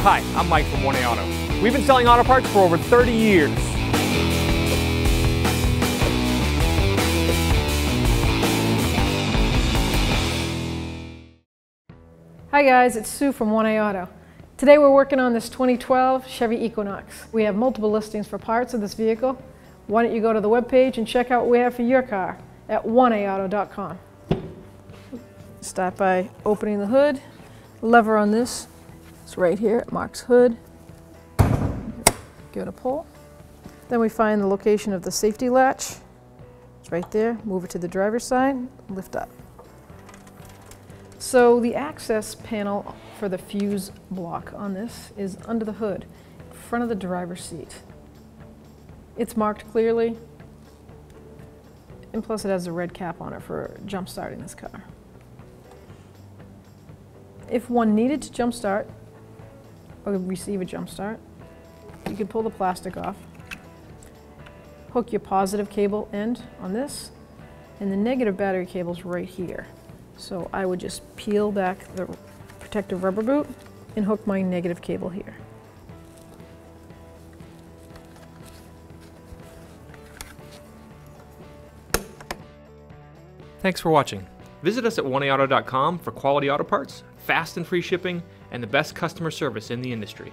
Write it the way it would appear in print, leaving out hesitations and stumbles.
Hi, I'm Mike from 1A Auto. We've been selling auto parts for over 30 years. Hi guys, it's Sue from 1A Auto. Today we're working on this 2012 Chevy Equinox. We have multiple listings for parts of this vehicle. Why don't you go to the webpage and check out what we have for your car at 1aauto.com. Start by opening the hood. Lever on this is right here. It marks hood. Give it a pull. Then we find the location of the safety latch. It's right there. Move it to the driver's side. Lift up. So the access panel for the fuse block on this is under the hood, in front of the driver's seat. It's marked clearly, and plus it has a red cap on it for jump starting this car. If one needed to jump start or receive a jump start, you could pull the plastic off, hook your positive cable end on this, and the negative battery cable's right here. So I would just peel back the protective rubber boot and hook my negative cable here. Thanks for watching. Visit us at 1aauto.com for quality auto parts, fast and free shipping, and the best customer service in the industry.